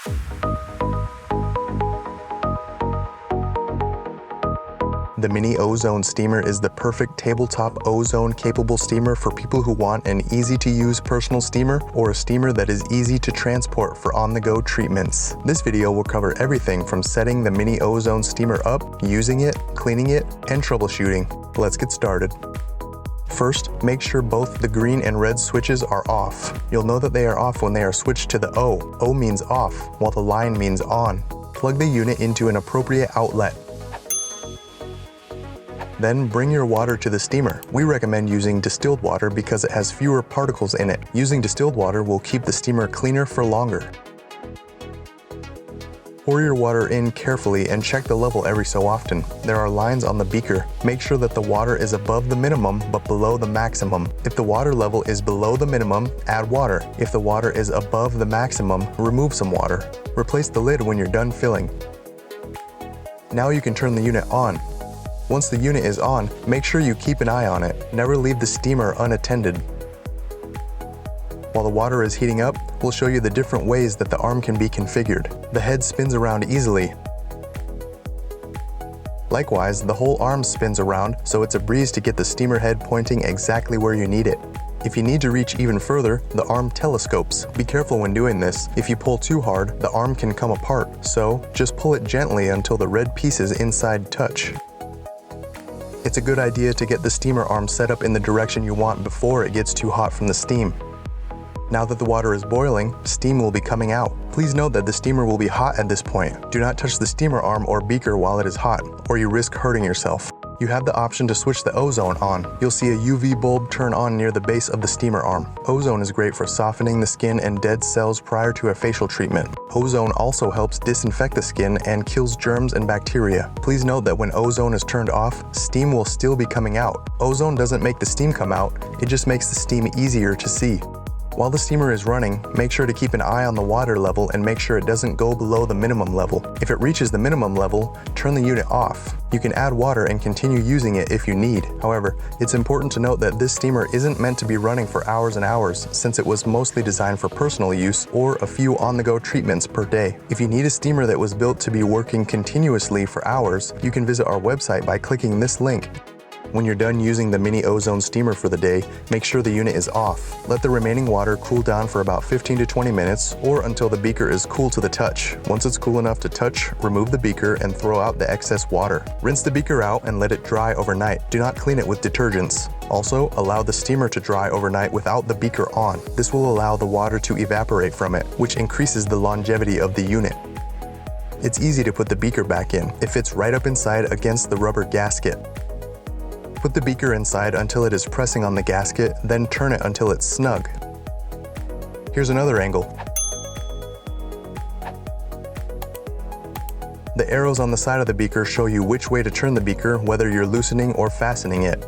The Mini Ozone Steamer is the perfect tabletop ozone-capable steamer for people who want an easy-to-use personal steamer or a steamer that is easy to transport for on-the-go treatments. This video will cover everything from setting the Mini Ozone Steamer up, using it, cleaning it, and troubleshooting. Let's get started. First, make sure both the green and red switches are off. You'll know that they are off when they are switched to the O. O means off, while the line means on. Plug the unit into an appropriate outlet. Then bring your water to the steamer. We recommend using distilled water because it has fewer particles in it. Using distilled water will keep the steamer cleaner for longer. Pour your water in carefully and check the level every so often. There are lines on the beaker. Make sure that the water is above the minimum but below the maximum. If the water level is below the minimum, add water. If the water is above the maximum, remove some water. Replace the lid when you're done filling. Now you can turn the unit on. Once the unit is on, make sure you keep an eye on it. Never leave the steamer unattended. While the water is heating up, we'll show you the different ways that the arm can be configured. The head spins around easily. Likewise, the whole arm spins around, so it's a breeze to get the steamer head pointing exactly where you need it. If you need to reach even further, the arm telescopes. Be careful when doing this. If you pull too hard, the arm can come apart, so just pull it gently until the red pieces inside touch. It's a good idea to get the steamer arm set up in the direction you want before it gets too hot from the steam. Now that the water is boiling, steam will be coming out. Please note that the steamer will be hot at this point. Do not touch the steamer arm or beaker while it is hot, or you risk hurting yourself. You have the option to switch the ozone on. You'll see a UV bulb turn on near the base of the steamer arm. Ozone is great for softening the skin and dead cells prior to a facial treatment. Ozone also helps disinfect the skin and kills germs and bacteria. Please note that when ozone is turned off, steam will still be coming out. Ozone doesn't make the steam come out, it just makes the steam easier to see. While the steamer is running, make sure to keep an eye on the water level and make sure it doesn't go below the minimum level. If it reaches the minimum level, turn the unit off. You can add water and continue using it if you need. However, it's important to note that this steamer isn't meant to be running for hours and hours, since it was mostly designed for personal use or a few on-the-go treatments per day. If you need a steamer that was built to be working continuously for hours, you can visit our website by clicking this link. When you're done using the Mini Ozone Steamer for the day, make sure the unit is off. Let the remaining water cool down for about 15 to 20 minutes or until the beaker is cool to the touch. Once it's cool enough to touch, remove the beaker and throw out the excess water. Rinse the beaker out and let it dry overnight. Do not clean it with detergents. Also, allow the steamer to dry overnight without the beaker on. This will allow the water to evaporate from it, which increases the longevity of the unit. It's easy to put the beaker back in. It fits right up inside against the rubber gasket. Put the beaker inside until it is pressing on the gasket, then turn it until it's snug. Here's another angle. The arrows on the side of the beaker show you which way to turn the beaker, whether you're loosening or fastening it.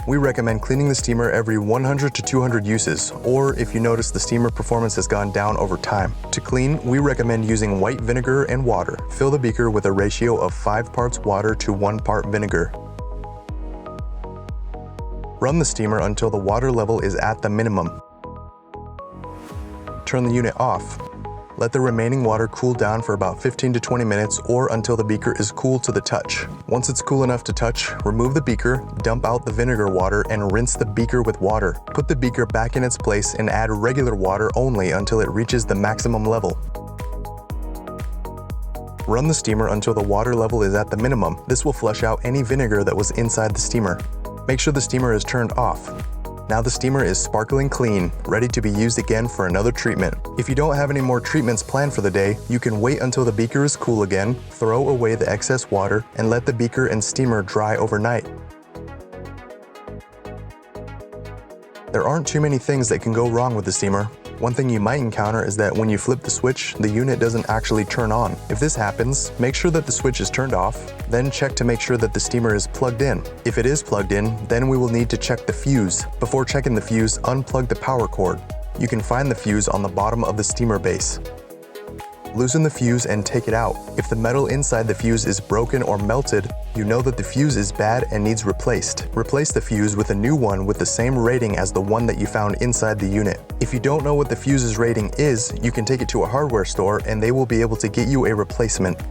We recommend cleaning the steamer every 100 to 200 uses, or if you notice the steamer performance has gone down over time. To clean, we recommend using white vinegar and water. Fill the beaker with a ratio of 5 parts water to 1 part vinegar. Run the steamer until the water level is at the minimum. Turn the unit off. Let the remaining water cool down for about 15 to 20 minutes or until the beaker is cool to the touch. Once it's cool enough to touch, remove the beaker, dump out the vinegar water, and rinse the beaker with water. Put the beaker back in its place and add regular water only until it reaches the maximum level. Run the steamer until the water level is at the minimum. This will flush out any vinegar that was inside the steamer. Make sure the steamer is turned off. Now the steamer is sparkling clean, ready to be used again for another treatment. If you don't have any more treatments planned for the day, you can wait until the beaker is cool again, throw away the excess water, and let the beaker and steamer dry overnight. There aren't too many things that can go wrong with the steamer. One thing you might encounter is that when you flip the switch, the unit doesn't actually turn on. If this happens, make sure that the switch is turned off, then check to make sure that the steamer is plugged in. If it is plugged in, then we will need to check the fuse. Before checking the fuse, unplug the power cord. You can find the fuse on the bottom of the steamer base. Loosen the fuse and take it out. If the metal inside the fuse is broken or melted, you know that the fuse is bad and needs replaced. Replace the fuse with a new one with the same rating as the one that you found inside the unit. If you don't know what the fuse's rating is, you can take it to a hardware store and they will be able to get you a replacement.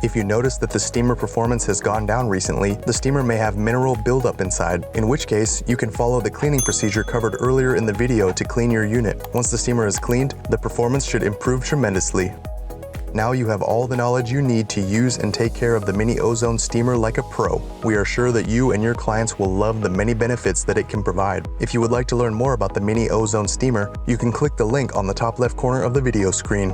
If you notice that the steamer performance has gone down recently, the steamer may have mineral buildup inside, in which case you can follow the cleaning procedure covered earlier in the video to clean your unit. Once the steamer is cleaned, the performance should improve tremendously. Now you have all the knowledge you need to use and take care of the Mini Ozone Steamer like a pro. We are sure that you and your clients will love the many benefits that it can provide. If you would like to learn more about the Mini Ozone Steamer, you can click the link on the top left corner of the video screen.